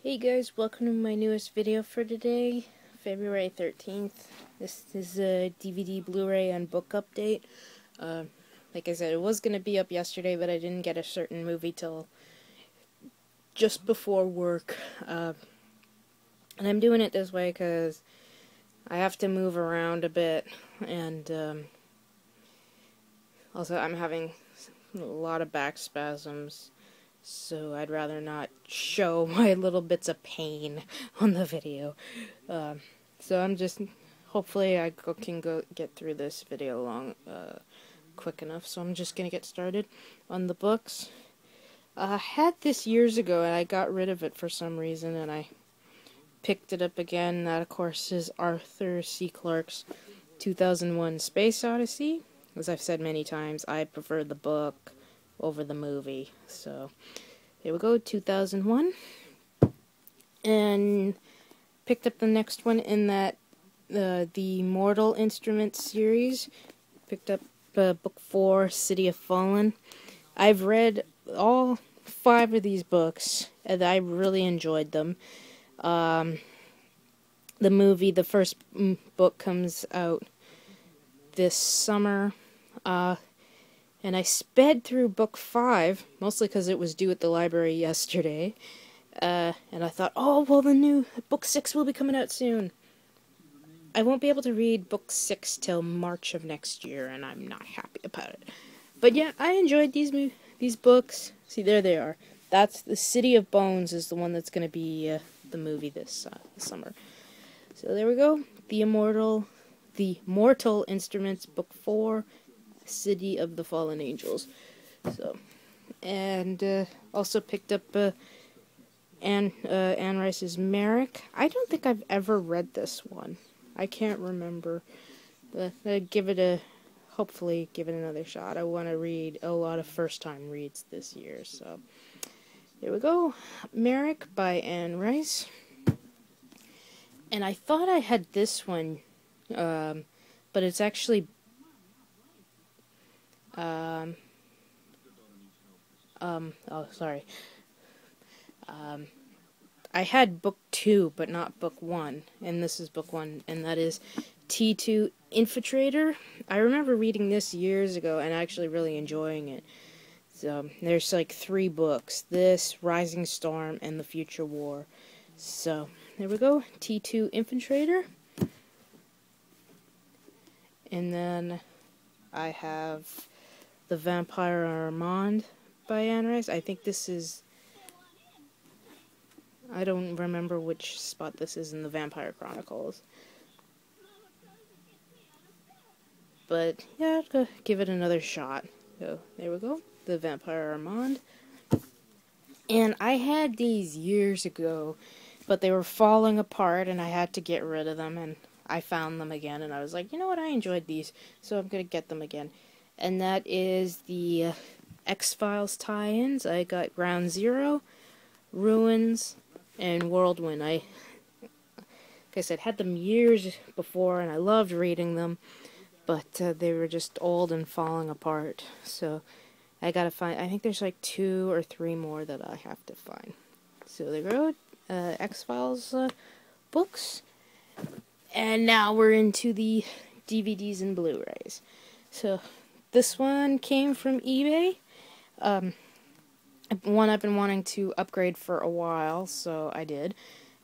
Hey guys, welcome to my newest video for today, February 13th. This is a DVD, Blu-ray, and book update. Like I said, it was going to be up yesterday, but I didn't get a certain movie till just before work. And I'm doing it this way because I have to move around a bit, and also I'm having a lot of back spasms. So I'd rather not show my little bits of pain on the video. So I'm just, hopefully I can get through this video quick enough. So I'm just gonna get started on the books. I had this years ago and I got rid of it for some reason, and I picked it up again. That of course is Arthur C. Clarke's 2001 Space Odyssey. As I've said many times, I prefer the book over the movie. So here we go, 2001, and picked up the next one in that the Mortal Instruments series. Picked up book 4, City of Fallen. I've read all 5 of these books and I really enjoyed them. The movie, the first book, comes out this summer. And I sped through book 5, mostly because it was due at the library yesterday. And I thought, oh, well, the new book 6 will be coming out soon. I won't be able to read book 6 till March of next year, and I'm not happy about it. But yeah, I enjoyed these books. See, there they are. That's the City of Bones is the one that's going to be the movie this summer. So there we go. The Mortal Instruments, book 4. City of the Fallen Angels. So, and also picked up Anne Rice's Merrick. I don't think I've ever read this one. I can't remember. But hopefully give it another shot. I want to read a lot of first-time reads this year. So, here we go. Merrick by Anne Rice. And I thought I had this one, but it's actually sorry. I had book 2, but not book 1, and this is book 1, and that is T2 Infiltrator. I remember reading this years ago and actually really enjoying it. So, there's like 3 books. This, Rising Storm, and The Future War. So, there we go. T2 Infiltrator. And then I have The Vampire Armand by Anne Rice. I think this is, I don't remember which spot this is in the Vampire Chronicles. But yeah, I'll give it another shot. So there we go, The Vampire Armand. And I had these years ago, but they were falling apart and I had to get rid of them, and I found them again and I was like, you know what, I enjoyed these, so I'm gonna get them again. And that is the X-Files tie-ins. I got Ground Zero, Ruins, and Whirlwind. Like I said, had them years before, and I loved reading them, but they were just old and falling apart. So I gotta find. I think there's like 2 or 3 more that I have to find. So there we go, X-Files books, and now we're into the DVDs and Blu-rays. So this one came from eBay. One I've been wanting to upgrade for a while, so I did.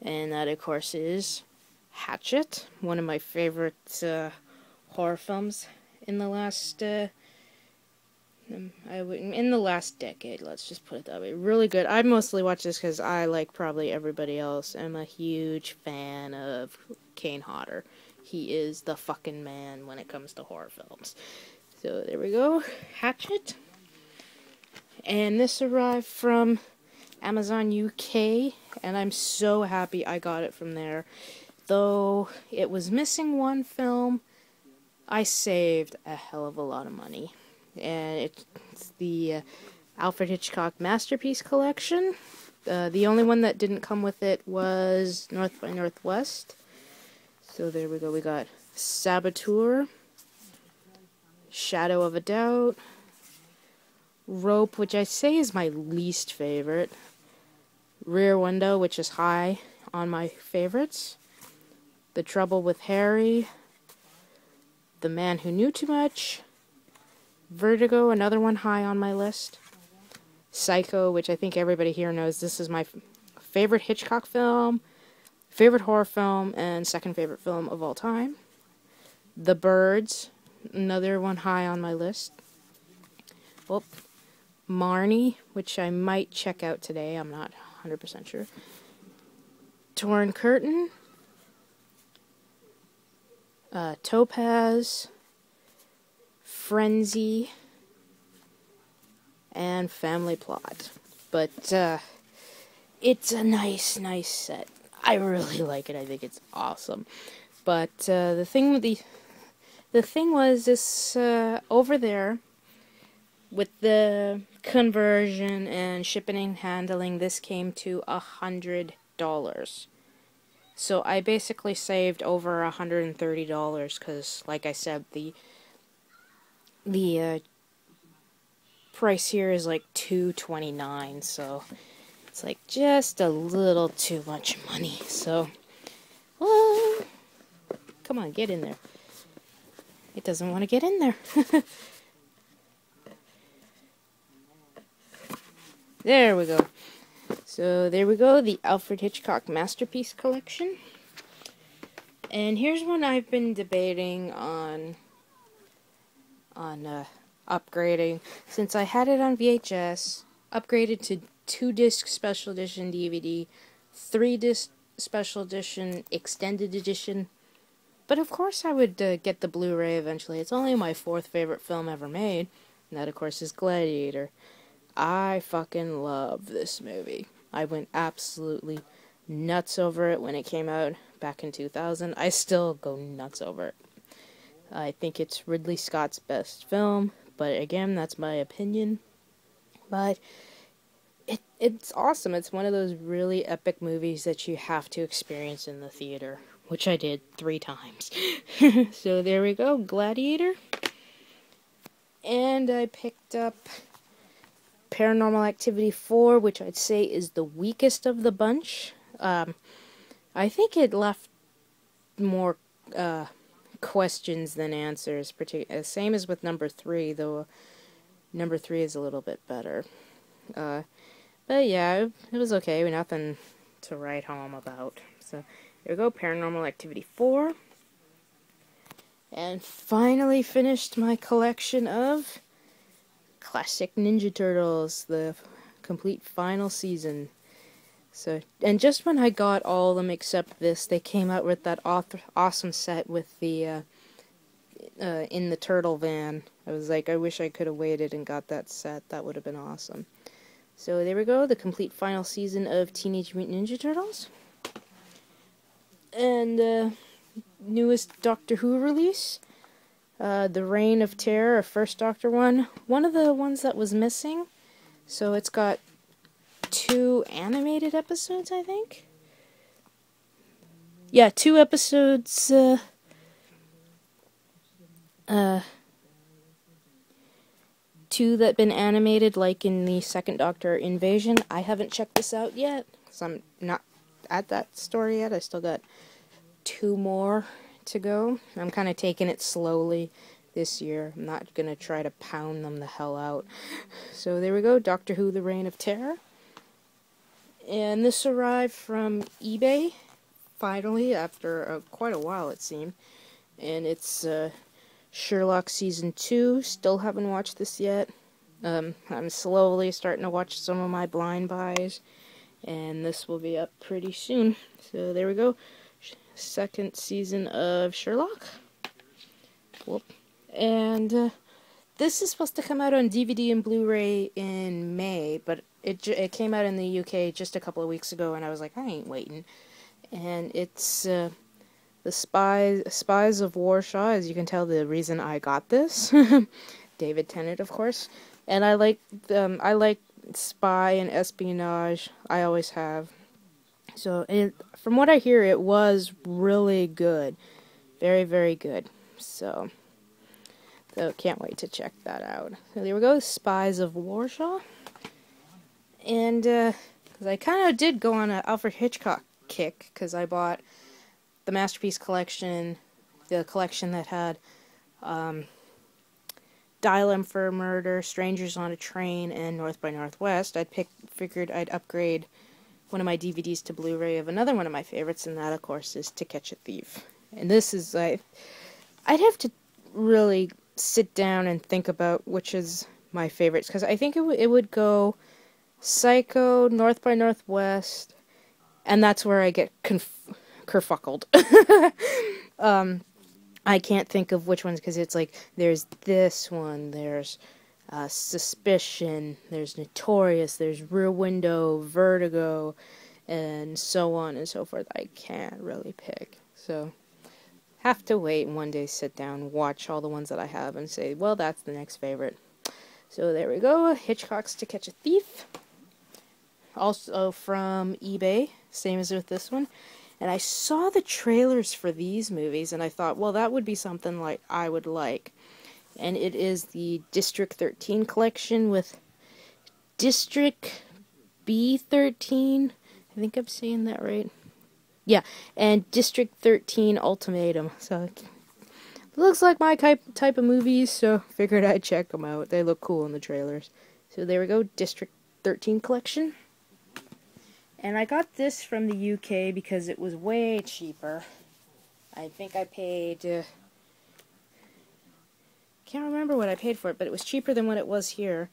And that, of course, is Hatchet, one of my favorite horror films in the last decade. Let's just put it that way. Really good. I mostly watch this because I, like probably everybody else, am a huge fan of Kane Hodder. He is the fucking man when it comes to horror films. So there we go, Hatchet. And this arrived from Amazon UK, and I'm so happy I got it from there. Though it was missing 1 film, I saved a hell of a lot of money. And it's the Alfred Hitchcock Masterpiece Collection. The only one that didn't come with it was North by Northwest. So there we go, we got Saboteur, Shadow of a Doubt, Rope, which I say is my least favorite, Rear Window, which is high on my favorites. The Trouble with Harry. The Man Who Knew Too Much. Vertigo, another one high on my list. Psycho, which I think everybody here knows this is my favorite Hitchcock film, favorite horror film, and second favorite film of all time. The Birds, another one high on my list. Oh, Marnie, which I might check out today, I'm not 100% sure. Torn Curtain. Topaz. Frenzy. And Family Plot. But, it's a nice set. I really like it. I think it's awesome. But, the thing was this, over there, with the conversion and shipping and handling, this came to $100. So I basically saved over $130, because, like I said, the price here is like $229, so it's like just a little too much money. So, well, come on, get in there. It doesn't want to get in there. There we go. So there we go, the Alfred Hitchcock Masterpiece Collection. And here's one I've been debating on upgrading. Since I had it on VHS, upgraded to 2-disc special edition DVD, 3-disc special edition, extended edition. But of course I would get the Blu-ray eventually. It's only my 4th favorite film ever made, and that of course is Gladiator. I fucking love this movie. I went absolutely nuts over it when it came out back in 2000. I still go nuts over it. I think it's Ridley Scott's best film, but again, that's my opinion. But it's awesome. It's one of those really epic movies that you have to experience in the theater, which I did 3 times. So there we go, Gladiator. And I picked up Paranormal Activity 4, which I'd say is the weakest of the bunch. I think it left more questions than answers. Same as with number 3, though number 3 is a little bit better. But yeah, it was okay. Nothing to write home about. So here we go, Paranormal Activity 4. And finally finished my collection of classic Ninja Turtles, the complete final season. So, and just when I got all of them except this, they came out with that awesome set with the in the turtle van. I was like, I wish I could have waited and got that set. That would have been awesome. So there we go, the complete final season of Teenage Mutant Ninja Turtles. And newest Doctor Who release, The Reign of Terror, a first Doctor one. One of the ones that was missing. So it's got 2 animated episodes, I think. Yeah, 2 episodes, 2 that been animated, like in the second Doctor Invasion. I haven't checked this out yet, because I'm not at that story yet. I still got 2 more to go. I'm kind of taking it slowly this year. I'm not going to try to pound them the hell out. So there we go, Doctor Who, The Reign of Terror. And this arrived from eBay, finally, after quite a while it seemed. And it's Sherlock Season 2. Still haven't watched this yet. I'm slowly starting to watch some of my blind buys. And this will be up pretty soon. So there we go. Second season of Sherlock. Whoop. And this is supposed to come out on DVD and Blu-ray in May, but it came out in the UK just a couple of weeks ago, and I was like, I ain't waiting. And it's the Spies of Warshaw, as you can tell, the reason I got this. David Tennant, of course. And I like spy and espionage. I always have. So, from what I hear, it was really good. Very, very good. So can't wait to check that out. So there we go, Spies of Warshaw. And because I kind of did go on an Alfred Hitchcock kick, because I bought the Masterpiece Collection, the collection that had Dial M for Murder, Strangers on a Train, and North by Northwest. Figured I'd upgrade one of my DVDs to Blu-ray of another one of my favorites, and that, of course, is To Catch a Thief. And this is, I'd have to really sit down and think about which is my favorites, because I think it would go Psycho, North by Northwest, and that's where I get kerfuckled. I can't think of which ones, because it's like, there's this one, there's Suspicion, there's Notorious, there's Rear Window, Vertigo, and so on and so forth. I can't really pick. So, have to wait and one day sit down, watch all the ones that I have, and say, well, that's the next favorite. So there we go, Hitchcock's To Catch a Thief. Also from eBay, same as with this one. And I saw the trailers for these movies, and I thought, well, that would be something like I would like. And it is the District 13 collection with District B13. I think I'm saying that right. Yeah, and District 13 Ultimatum. So it looks like my type of movies, so figured I'd check them out. They look cool in the trailers. So there we go, District 13 collection. And I got this from the UK because it was way cheaper. I think I paid... can't remember what I paid for it, but it was cheaper than what it was here.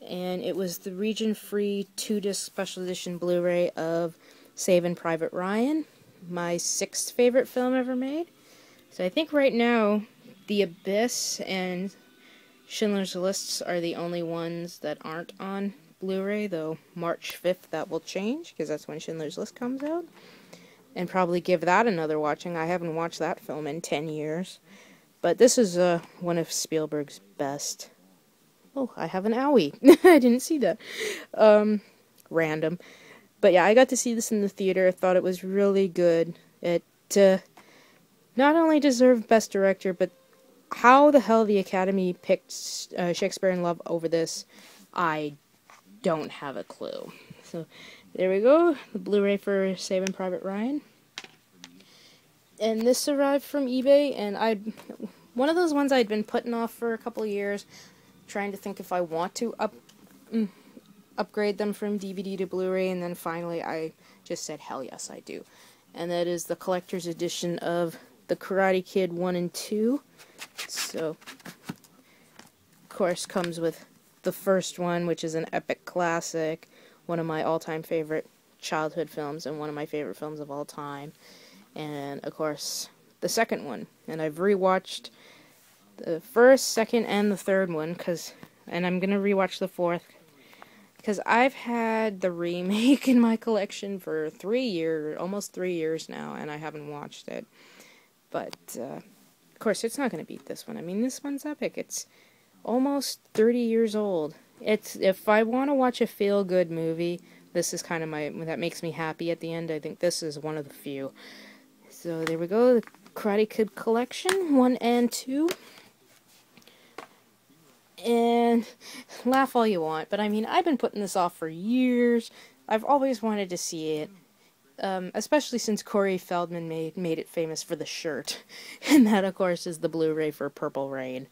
And it was the region-free 2-disc special edition Blu-ray of Saving Private Ryan, my 6th favorite film ever made. So I think right now, The Abyss and Schindler's List are the only ones that aren't on Blu-ray, though March 5th that will change, because that's when Schindler's List comes out. And probably give that another watching. I haven't watched that film in 10 years. But this is one of Spielberg's best. Oh, I have an owie. I didn't see that. Random. But yeah, I got to see this in the theater. I thought it was really good. It not only deserved Best Director, but how the hell the Academy picked Shakespeare in Love over this, I don't have a clue. So, there we go. The Blu-ray for Saving Private Ryan. And this arrived from eBay, and one of those ones I'd been putting off for a couple of years, trying to think if I want to upgrade them from DVD to Blu-ray, and then finally I just said, hell yes, I do. And that is the collector's edition of The Karate Kid 1 and 2. So, of course, comes with the first one, which is an epic classic, one of my all-time favorite childhood films, and one of my favorite films of all time. And, of course, the second one. And I've rewatched the first, second, and the third one, and I'm going to rewatch the fourth, because I've had the remake in my collection for almost 3 years now, and I haven't watched it. But, of course, it's not going to beat this one. I mean, this one's epic. It's almost 30 years old. If I want to watch a feel-good movie, this is kind of that makes me happy at the end. I think this is one of the few. So there we go, the Karate Kid collection, 1 and 2. And laugh all you want, but I mean, I've been putting this off for years. I've always wanted to see it. Especially since Corey Feldman made it famous for the shirt. And that, of course, is the Blu-ray for Purple Rain.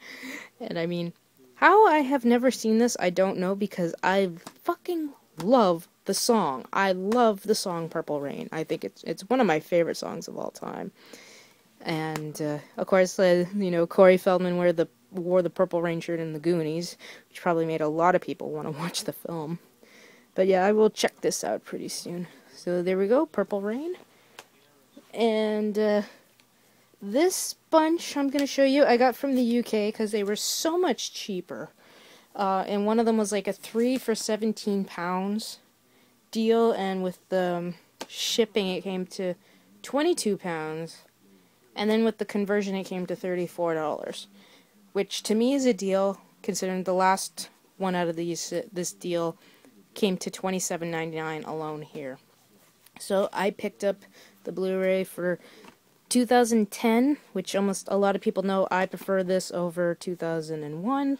And I mean, how I have never seen this, I don't know, because I fucking love the song. I love the song Purple Rain. I think it's one of my favorite songs of all time. And, of course, Corey Feldman wore the Purple Rain shirt in The Goonies, which probably made a lot of people want to watch the film. But yeah, I will check this out pretty soon. So there we go, Purple Rain. And this bunch I'm going to show you, I got from the UK because they were so much cheaper. And one of them was like a 3 for £17 deal, and with the shipping it came to £22. And then with the conversion it came to $34. Which to me is a deal, considering the last one out of this deal came to $27.99 alone here. So I picked up the Blu-ray for 2010, which almost a lot of people know I prefer this over 2001.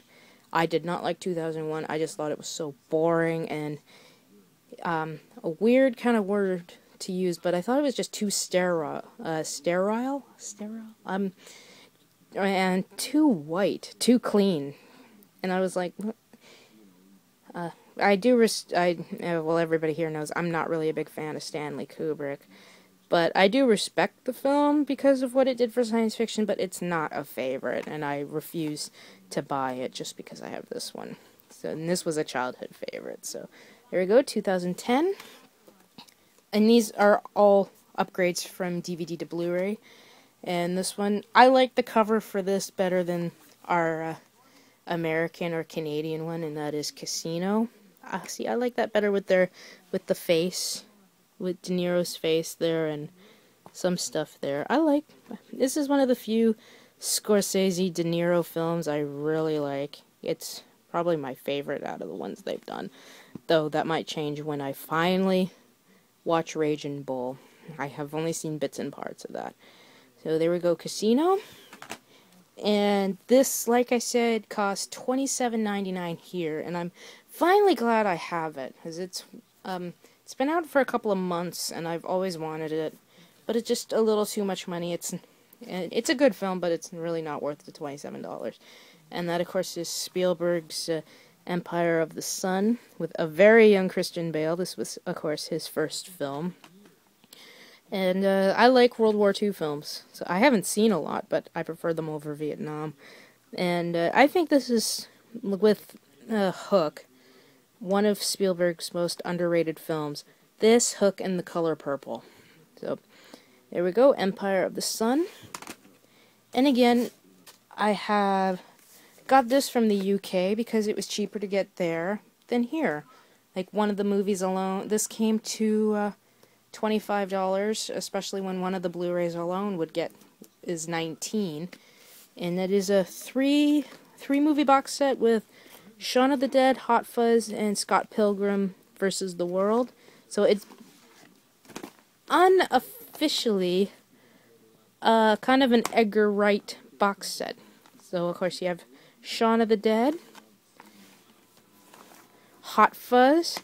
I did not like 2001. I just thought it was so boring, and a weird kind of word to use, but I thought it was just too sterile, and too white, too clean. And I was like, well, everybody here knows I'm not really a big fan of Stanley Kubrick, but I do respect the film because of what it did for science fiction, but it's not a favorite, and I refuse to buy it just because I have this one. So, and this was a childhood favorite, so there we go, 2010. And these are all upgrades from DVD to Blu-ray. And this one, I like the cover for this better than our American or Canadian one, and that is Casino. See, I like that better with the face, with De Niro's face there and some stuff there. This is one of the few Scorsese De Niro films I really like. It's probably my favorite out of the ones they've done, though that might change when I finally watch Raging Bull. I have only seen bits and parts of that. So there we go, Casino. And this, like I said, cost $27.99 here, and I'm finally glad I have it, because it's been out for a couple of months, and I've always wanted it, but it's just a little too much money. It's a good film, but it's really not worth the $27. And that, of course, is Spielberg's Empire of the Sun, with a very young Christian Bale. This was, of course, his first film. And I like World War II films. So I haven't seen a lot, but I prefer them over Vietnam. And I think this is, with Hook, one of Spielberg's most underrated films. This, Hook, and The Color Purple. So there we go, Empire of the Sun. And again, I have got this from the UK because it was cheaper to get there than here. Like, one of the movies alone, this came to $25, especially when one of the Blu-rays alone is $19. And it is a three movie box set with Shaun of the Dead, Hot Fuzz, and Scott Pilgrim versus the World. So it's unofficially kind of an Edgar Wright box set. So, of course, you have Shaun of the Dead, Hot Fuzz,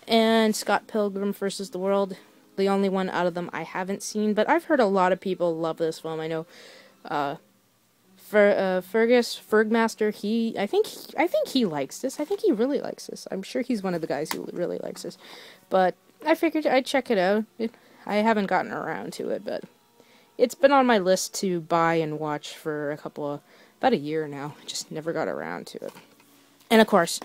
and Scott Pilgrim versus the World. The only one out of them I haven't seen, but I've heard a lot of people love this film. I know Fergmaster, I think he likes this. I think he really likes this. I'm sure he's one of the guys who really likes this. But I figured I'd check it out. I haven't gotten around to it, but it's been on my list to buy and watch for about a year now. Just never got around to it. And of course,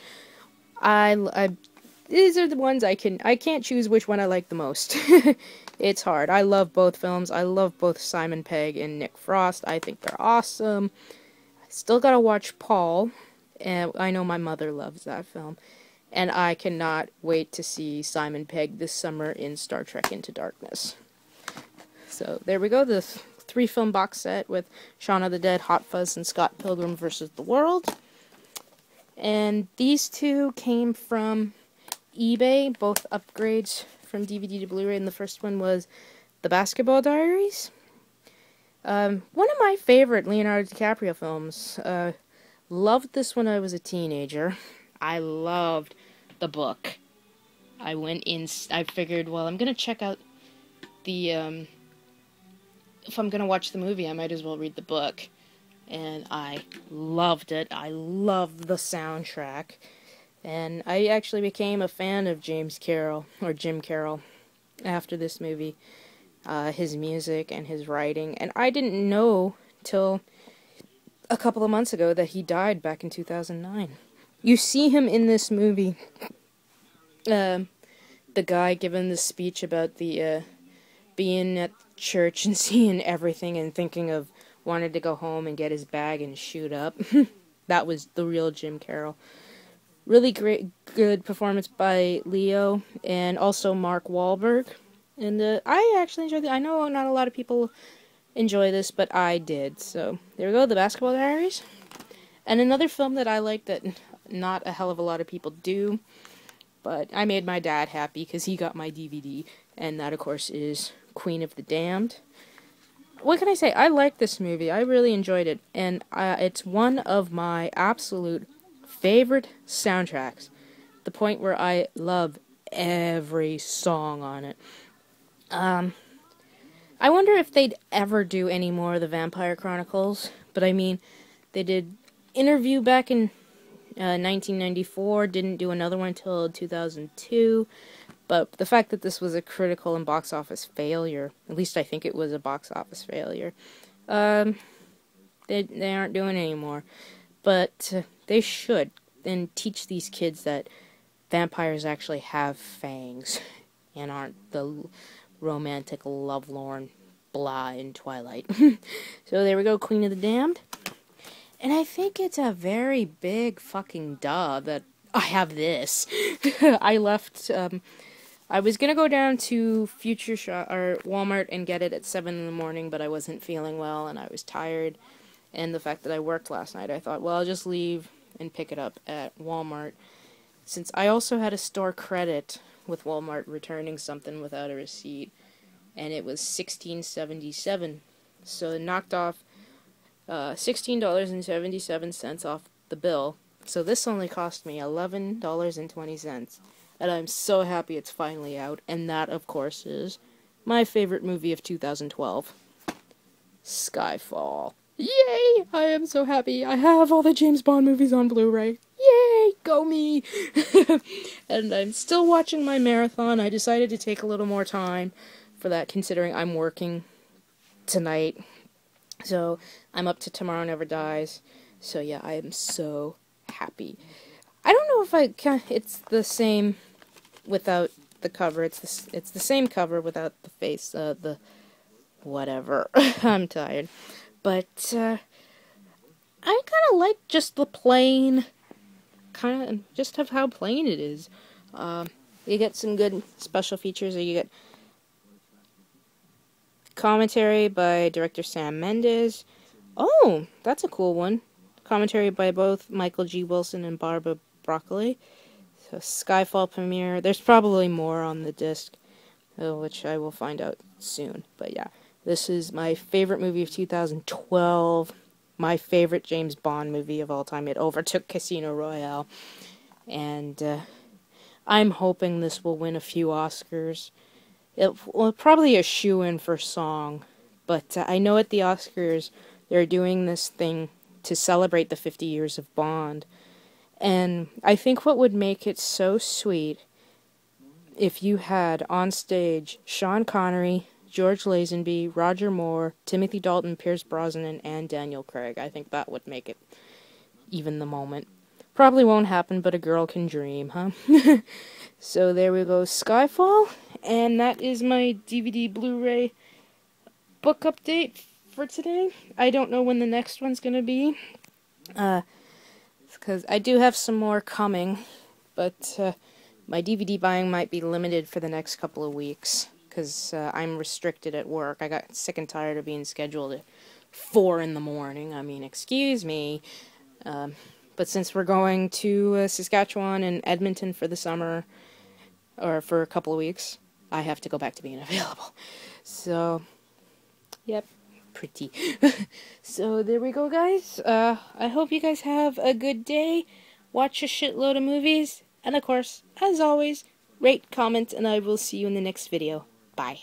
these are the ones I can't choose which one I like the most. It's hard. I love both films. I love both Simon Pegg and Nick Frost. I think they're awesome. I still gotta watch Paul, and I know my mother loves that film. And I cannot wait to see Simon Pegg this summer in Star Trek Into Darkness. So there we go, the 3-film box set with Shaun of the Dead, Hot Fuzz, and Scott Pilgrim versus the World. And these two came from eBay, both upgrades from DVD to Blu-ray, and the first one was The Basketball Diaries. One of my favorite Leonardo DiCaprio films. Loved this when I was a teenager. I loved the book. I figured, well, I'm gonna check out the, if I'm gonna watch the movie, I might as well read the book. And I loved it. I loved the soundtrack. And I actually became a fan of Jim Carroll, after this movie. His music and his writing. And I didn't know till a couple of months ago that he died back in 2009. You see him in this movie, the guy giving the speech about the being at church and seeing everything and thinking of wanted to go home and get his bag and shoot up. That was the real Jim Carroll. Really good performance by Leo and also Mark Wahlberg. And I actually enjoyed it. I know not a lot of people enjoy this, but I did. So there we go, The Basketball Diaries. And another film that I like that not a hell of a lot of people do, but I made my dad happy because he got my DVD. And that, of course, is Queen of the Damned. What can I say? I like this movie. I really enjoyed it. And it's one of my absolute favorite soundtracks. The point where I love every song on it. I wonder if they'd ever do any more of the Vampire Chronicles, but I mean, they did Interview back in 1994, didn't do another one until 2002, but the fact that this was a critical and box office failure, at least I think it was a box office failure, they aren't doing it anymore, but they should, and teach these kids that vampires actually have fangs, and aren't the romantic, lovelorn blah in Twilight. So there we go, Queen of the Damned. And I think it's a very big fucking duh that I have this. I left, I was gonna go down to Future Shop, or Walmart, and get it at 7 in the morning, but I wasn't feeling well, and I was tired, and the fact that I worked last night, I thought, well, I'll just leave and pick it up at Walmart, since I also had a store credit with Walmart returning something without a receipt, and it was $16.77, so it knocked off $16.77 off the bill, so this only cost me $11.20, and I'm so happy it's finally out, and that, of course, is my favorite movie of 2012, Skyfall. Yay! I am so happy. I have all the James Bond movies on Blu-ray. Yay! Go me! And I'm still watching my marathon. I decided to take a little more time for that, considering I'm working tonight. So, I'm up to Tomorrow Never Dies. So, yeah, I am so happy. I don't know if I can... It's the same without the cover. It's the same cover without the face. The... Whatever. I'm tired. But, I kind of like just the plain... just of how plain it is. You get some good special features. You get commentary by director Sam Mendes. Oh, that's a cool one. Commentary by both Michael G. Wilson and Barbara Broccoli. So, Skyfall premiere. There's probably more on the disc, which I will find out soon. But yeah, this is my favorite movie of 2012. My favorite James Bond movie of all time. It overtook Casino Royale. And I'm hoping this will win a few Oscars. Probably a shoo-in for song. But I know at the Oscars they're doing this thing to celebrate the 50 years of Bond. And I think what would make it so sweet if you had on stage Sean Connery, George Lazenby, Roger Moore, Timothy Dalton, Pierce Brosnan, and Daniel Craig. I think that would make it even the moment. Probably won't happen, but a girl can dream, huh? So there we go, Skyfall, and that is my DVD Blu-ray book update for today. I don't know when the next one's gonna be, because I do have some more coming, but my DVD buying might be limited for the next couple of weeks. Because I'm restricted at work. I got sick and tired of being scheduled at 4 in the morning. I mean, excuse me. But since we're going to Saskatchewan and Edmonton for the summer, or for a couple of weeks, I have to go back to being available. So, yep, pretty. So, there we go, guys. I hope you guys have a good day. Watch a shitload of movies. And, of course, as always, rate, comment, and I will see you in the next video. Bye.